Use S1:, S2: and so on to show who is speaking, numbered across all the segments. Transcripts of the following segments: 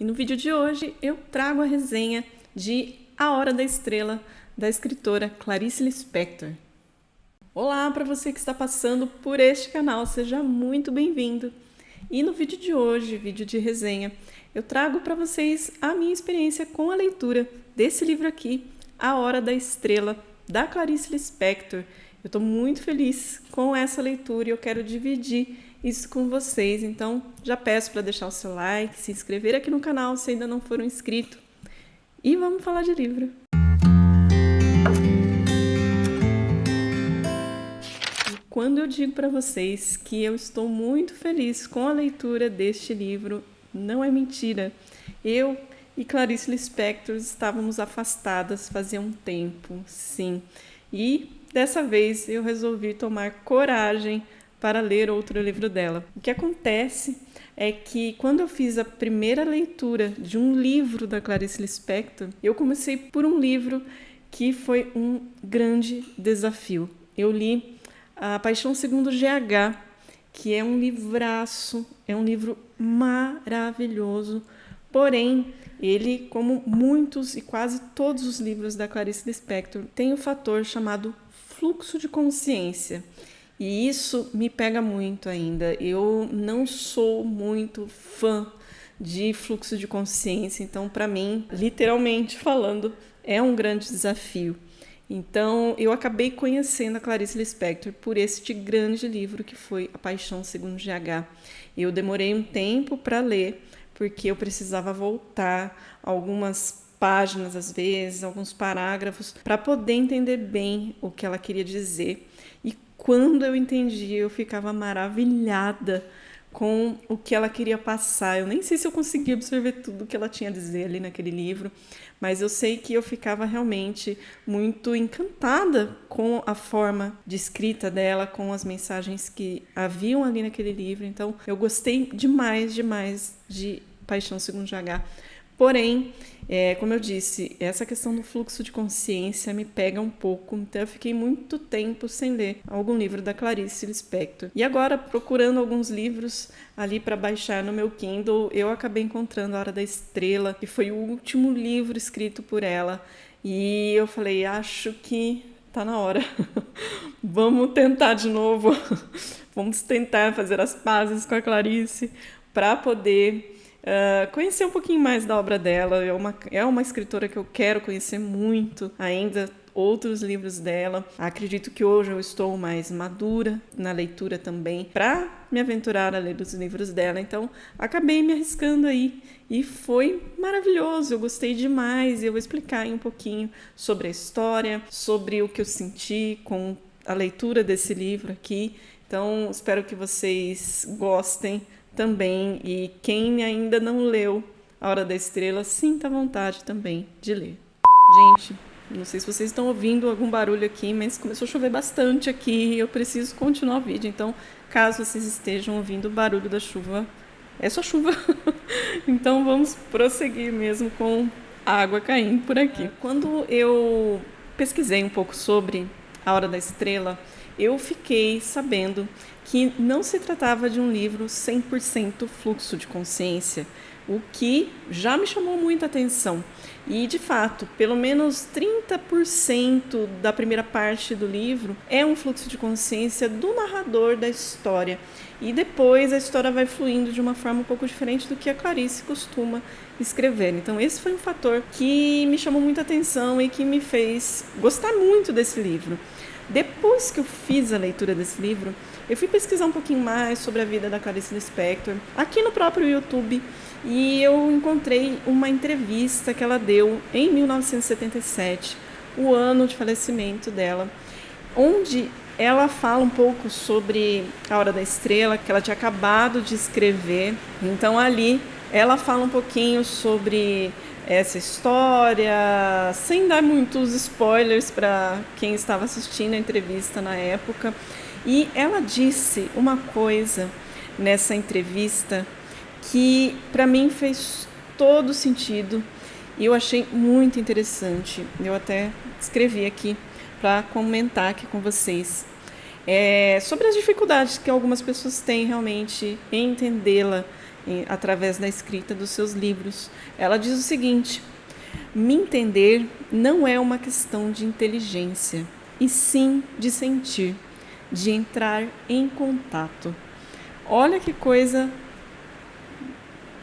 S1: E no vídeo de hoje eu trago a resenha de A Hora da Estrela, da escritora Clarice Lispector. Olá para você que está passando por este canal, seja muito bem-vindo. E no vídeo de hoje, vídeo de resenha, eu trago para vocês a minha experiência com a leitura desse livro aqui, A Hora da Estrela, da Clarice Lispector. Eu estou muito feliz com essa leitura e eu quero dividir isso com vocês. Então, já peço para deixar o seu like, se inscrever aqui no canal se ainda não for inscrito. E vamos falar de livro. E quando eu digo para vocês que eu estou muito feliz com a leitura deste livro, não é mentira. Eu e Clarice Lispector estávamos afastadas fazia um tempo, sim. E dessa vez eu resolvi tomar coragem para ler outro livro dela. O que acontece é que quando eu fiz a primeira leitura de um livro da Clarice Lispector, eu comecei por um livro que foi um grande desafio. Eu li A Paixão Segundo GH, que é um livraço, é um livro maravilhoso, porém, ele, como muitos e quase todos os livros da Clarice Lispector, tem um fator chamado fluxo de consciência. E isso me pega muito ainda. Eu não sou muito fã de fluxo de consciência, então, para mim, literalmente falando, é um grande desafio. Então, eu acabei conhecendo a Clarice Lispector por este grande livro que foi A Paixão Segundo GH. Eu demorei um tempo para ler, porque eu precisava voltar algumas páginas, às vezes, alguns parágrafos, para poder entender bem o que ela queria dizer. E quando eu entendi, eu ficava maravilhada com o que ela queria passar. Eu nem sei se eu consegui absorver tudo que ela tinha a dizer ali naquele livro, mas eu sei que eu ficava realmente muito encantada com a forma de escrita dela, com as mensagens que haviam ali naquele livro. Então, eu gostei demais de Paixão Segundo GH. Porém, como eu disse, essa questão do fluxo de consciência me pega um pouco, então eu fiquei muito tempo sem ler algum livro da Clarice Lispector. E agora, procurando alguns livros ali para baixar no meu Kindle, eu acabei encontrando A Hora da Estrela, que foi o último livro escrito por ela, e eu falei, acho que tá na hora, vamos tentar de novo, vamos tentar fazer as pazes com a Clarice para poder conhecer um pouquinho mais da obra dela. É uma escritora que eu quero conhecer muito ainda, outros livros dela. Acredito que hoje eu estou mais madura na leitura também para me aventurar a ler os livros dela, então acabei me arriscando aí e foi maravilhoso, eu gostei demais. Eu vou explicar aí um pouquinho sobre a história, sobre o que eu senti com a leitura desse livro aqui, então espero que vocês gostem também, e quem ainda não leu A Hora da Estrela, sinta vontade também de ler. Gente, não sei se vocês estão ouvindo algum barulho aqui, mas começou a chover bastante aqui e eu preciso continuar o vídeo, então caso vocês estejam ouvindo o barulho da chuva, é só chuva. Então vamos prosseguir mesmo com a água caindo por aqui. Quando eu pesquisei um pouco sobre A Hora da Estrela, eu fiquei sabendo que não se tratava de um livro 100% fluxo de consciência, o que já me chamou muita atenção. E, de fato, pelo menos 30% da primeira parte do livro é um fluxo de consciência do narrador da história. E depois a história vai fluindo de uma forma um pouco diferente do que a Clarice costuma escrever. Então, esse foi um fator que me chamou muita atenção e que me fez gostar muito desse livro. Depois que eu fiz a leitura desse livro, eu fui pesquisar um pouquinho mais sobre a vida da Clarice Lispector aqui no próprio YouTube, e eu encontrei uma entrevista que ela deu em 1977, o ano de falecimento dela, onde ela fala um pouco sobre A Hora da Estrela, que ela tinha acabado de escrever. Então ali ela fala um pouquinho sobre essa história, sem dar muitos spoilers para quem estava assistindo a entrevista na época. E ela disse uma coisa nessa entrevista que para mim fez todo sentido e eu achei muito interessante. Eu até escrevi aqui para comentar aqui com vocês. Sobre as dificuldades que algumas pessoas têm realmente em entendê-la através da escrita dos seus livros. Ela diz o seguinte: me entender não é uma questão de inteligência, e sim de sentir, de entrar em contato. Olha que coisa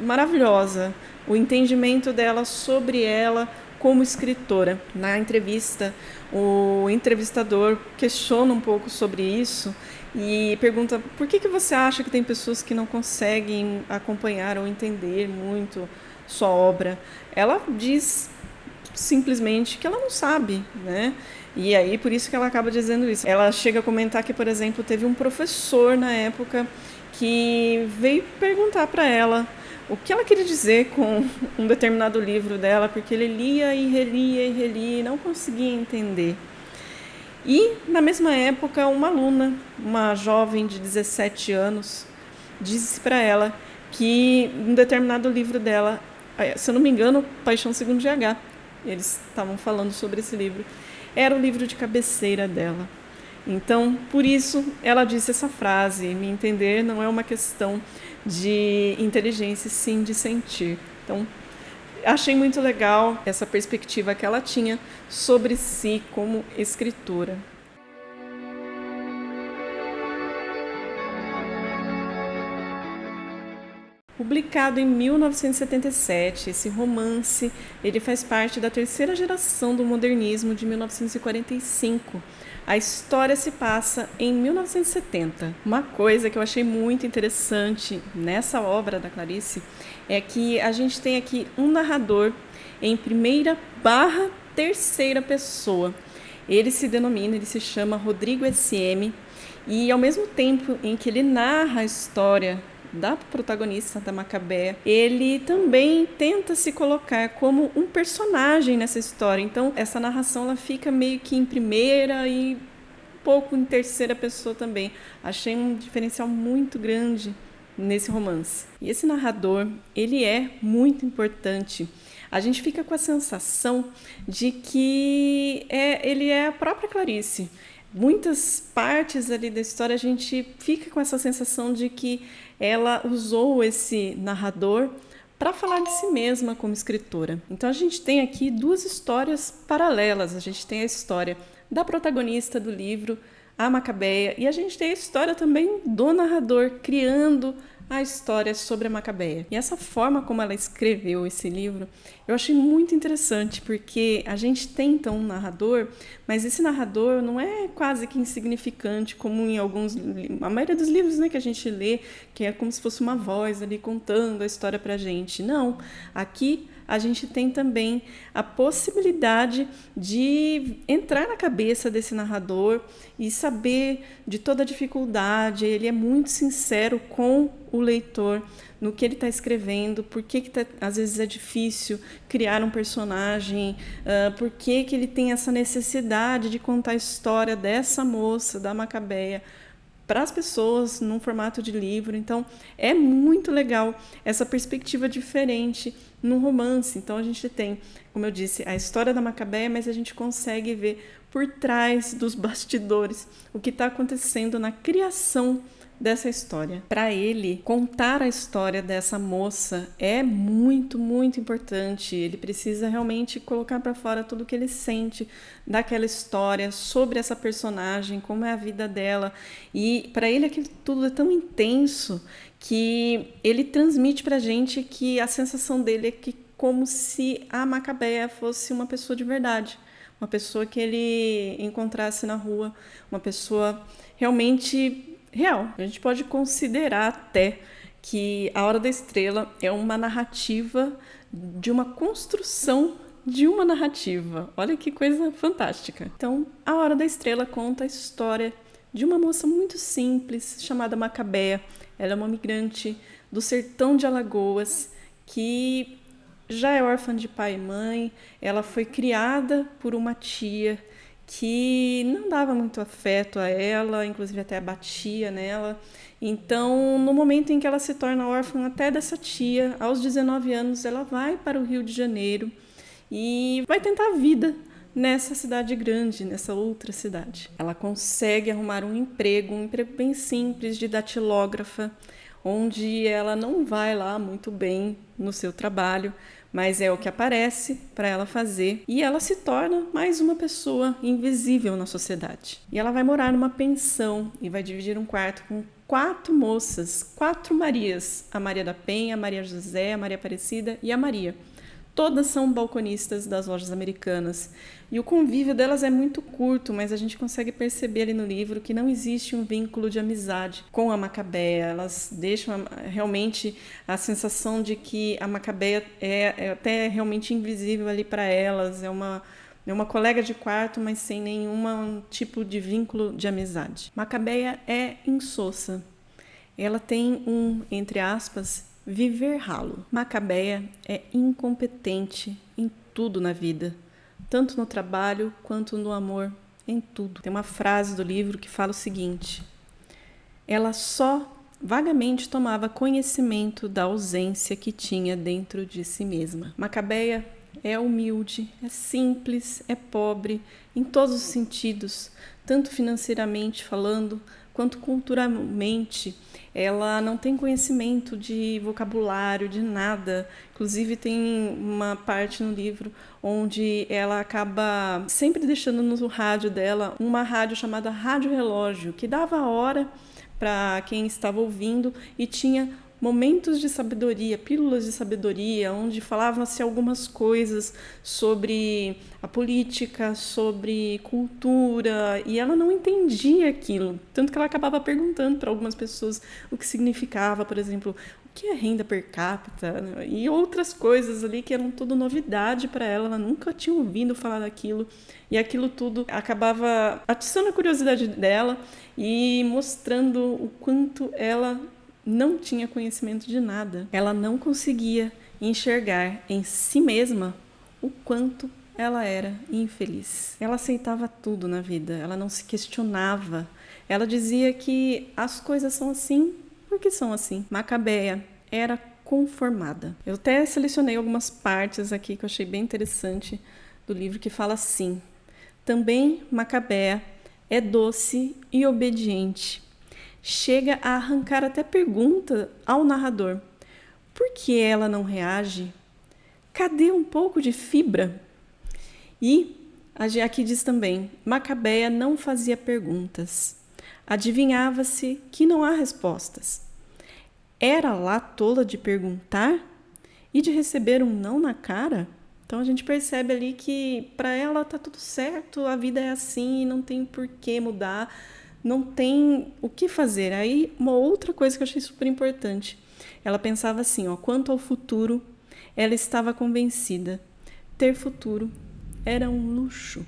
S1: maravilhosa, o entendimento dela sobre ela como escritora. Na entrevista, o entrevistador questiona um pouco sobre isso e pergunta: por que você acha que tem pessoas que não conseguem acompanhar ou entender muito sua obra? Ela diz simplesmente que ela não sabe, né? E aí, por isso que ela acaba dizendo isso. Ela chega a comentar que, por exemplo, teve um professor na época que veio perguntar para ela o que ela queria dizer com um determinado livro dela, porque ele lia e relia e não conseguia entender. E, na mesma época, uma aluna, uma jovem de 17 anos, disse para ela que um determinado livro dela, se eu não me engano, Paixão Segundo GH, eles estavam falando sobre esse livro, era o livro de cabeceira dela. Então, por isso, ela disse essa frase: me entender não é uma questão de inteligência, sim de sentir. Então, achei muito legal essa perspectiva que ela tinha sobre si como escritora. Publicado em 1977, esse romance ele faz parte da terceira geração do modernismo de 1945. A história se passa em 1970. Uma coisa que eu achei muito interessante nessa obra da Clarice é que a gente tem aqui um narrador em primeira/terceira pessoa. Ele se chama Rodrigo S.M. e ao mesmo tempo em que ele narra a história da protagonista da Macabeia, ele também tenta se colocar como um personagem nessa história. Então, essa narração ela fica meio que em primeira e um pouco em terceira pessoa também. Achei um diferencial muito grande nesse romance. E esse narrador, ele é muito importante. A gente fica com a sensação de que ele é a própria Clarice. Muitas partes ali da história a gente fica com essa sensação de que ela usou esse narrador para falar de si mesma como escritora. Então a gente tem aqui duas histórias paralelas. A gente tem a história da protagonista do livro, a Macabeia, e a gente tem a história também do narrador criando a história sobre a Macabeia. E essa forma como ela escreveu esse livro, eu achei muito interessante, porque a gente tem então um narrador, mas esse narrador não é quase que insignificante, como em a maioria dos livros, né, que a gente lê, que é como se fosse uma voz ali contando a história pra gente. Não, aqui a gente tem também a possibilidade de entrar na cabeça desse narrador e saber de toda a dificuldade. Ele é muito sincero com o leitor no que ele está escrevendo, por que às vezes é difícil criar um personagem, por que ele tem essa necessidade de contar a história dessa moça, da Macabeia, para as pessoas num formato de livro. Então, é muito legal essa perspectiva diferente num romance. Então, a gente tem, como eu disse, a história da Macabeia, mas a gente consegue ver por trás dos bastidores o que está acontecendo na criação dessa história. Para ele, contar a história dessa moça é muito, muito importante. Ele precisa realmente colocar para fora tudo o que ele sente daquela história, sobre essa personagem, como é a vida dela. E para ele aquilo tudo é tão intenso que ele transmite para a gente que a sensação dele é que como se a Macabeia fosse uma pessoa de verdade, uma pessoa que ele encontrasse na rua, uma pessoa realmente real. A gente pode considerar até que A Hora da Estrela é uma narrativa de uma construção de uma narrativa. Olha que coisa fantástica. Então, A Hora da Estrela conta a história de uma moça muito simples chamada Macabeia. Ela é uma migrante do sertão de Alagoas que já é órfã de pai e mãe. Ela foi criada por uma tia que não dava muito afeto a ela, inclusive até batia nela. Então, no momento em que ela se torna órfã até dessa tia, aos 19 anos, ela vai para o Rio de Janeiro e vai tentar a vida nessa cidade grande, nessa outra cidade. Ela consegue arrumar um emprego bem simples de datilógrafa, onde ela não vai lá muito bem no seu trabalho, mas é o que aparece para ela fazer e ela se torna mais uma pessoa invisível na sociedade. E ela vai morar numa pensão e vai dividir um quarto com 4 moças, 4 Marias, a Maria da Penha, a Maria José, a Maria Aparecida e a Maria. Todas são balconistas das lojas americanas. E o convívio delas é muito curto, mas a gente consegue perceber ali no livro que não existe um vínculo de amizade com a Macabeia. Elas deixam realmente a sensação de que a Macabeia é até realmente invisível ali para elas. É uma colega de quarto, mas sem nenhum tipo de vínculo de amizade. Macabeia é insossa. Ela tem entre aspas, viver ralo. Macabeia é incompetente em tudo na vida, tanto no trabalho quanto no amor, em tudo. Tem uma frase do livro que fala o seguinte: ela só vagamente tomava conhecimento da ausência que tinha dentro de si mesma. Macabeia é humilde, é simples, é pobre em todos os sentidos, tanto financeiramente falando, quanto culturalmente. Ela não tem conhecimento de vocabulário, de nada. Inclusive tem uma parte no livro onde ela acaba sempre deixando no rádio dela uma rádio chamada Rádio Relógio, que dava a hora para quem estava ouvindo e tinha momentos de sabedoria, pílulas de sabedoria, onde falavam-se algumas coisas sobre a política, sobre cultura, e ela não entendia aquilo, tanto que ela acabava perguntando para algumas pessoas o que significava, por exemplo, o que é renda per capita, né? E outras coisas ali que eram tudo novidade para ela, ela nunca tinha ouvido falar daquilo, e aquilo tudo acabava atiçando a curiosidade dela e mostrando o quanto ela não tinha conhecimento de nada. Ela não conseguia enxergar em si mesma o quanto ela era infeliz. Ela aceitava tudo na vida, ela não se questionava. Ela dizia que as coisas são assim porque são assim. Macabeia era conformada. Eu até selecionei algumas partes aqui que eu achei bem interessante do livro que fala assim: também Macabeia é doce e obediente. Chega a arrancar até pergunta ao narrador: por que ela não reage? Cadê um pouco de fibra? E aqui diz também: Macabeia não fazia perguntas. Adivinhava-se que não há respostas. Era lá tola de perguntar e de receber um não na cara? Então a gente percebe ali que para ela tá tudo certo, a vida é assim, não tem por que mudar. Não tem o que fazer. Aí, uma outra coisa que eu achei super importante. Ela pensava assim, quanto ao futuro, ela estava convencida. Ter futuro era um luxo.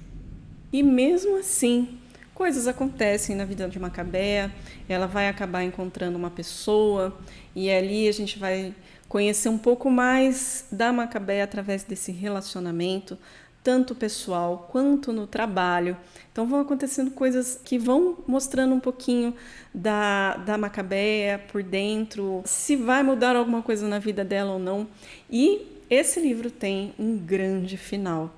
S1: E mesmo assim, coisas acontecem na vida de Macabeia. Ela vai acabar encontrando uma pessoa e ali a gente vai conhecer um pouco mais da Macabeia através desse relacionamento, tanto pessoal quanto no trabalho. Então vão acontecendo coisas que vão mostrando um pouquinho da Macabeia por dentro, se vai mudar alguma coisa na vida dela ou não. E esse livro tem um grande final.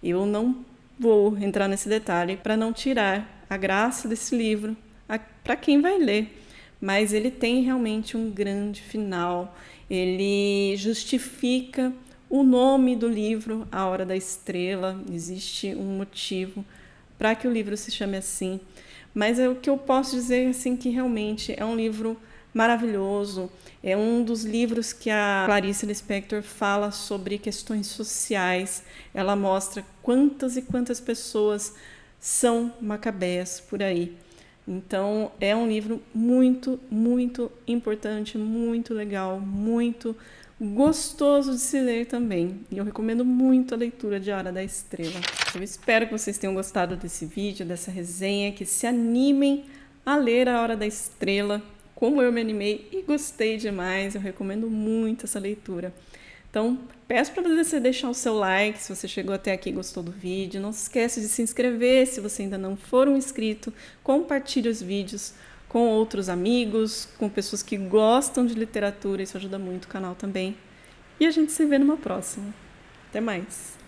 S1: Eu não vou entrar nesse detalhe para não tirar a graça desse livro para quem vai ler, mas ele tem realmente um grande final. Ele justifica o nome do livro, A Hora da Estrela. Existe um motivo para que o livro se chame assim. Mas o que eu posso dizer assim, que realmente é um livro maravilhoso. É um dos livros que a Clarice Lispector fala sobre questões sociais. Ela mostra quantas e quantas pessoas são macabeias por aí. Então, é um livro muito, muito importante, muito legal, muito gostoso de se ler também. E eu recomendo muito a leitura de A Hora da Estrela. Eu espero que vocês tenham gostado desse vídeo, dessa resenha, que se animem a ler A Hora da Estrela, como eu me animei e gostei demais. Eu recomendo muito essa leitura. Então, peço para você deixar o seu like se você chegou até aqui e gostou do vídeo. Não se esqueça de se inscrever se você ainda não for um inscrito. Compartilhe os vídeos com outros amigos, com pessoas que gostam de literatura. Isso ajuda muito o canal também. E a gente se vê numa próxima. Até mais!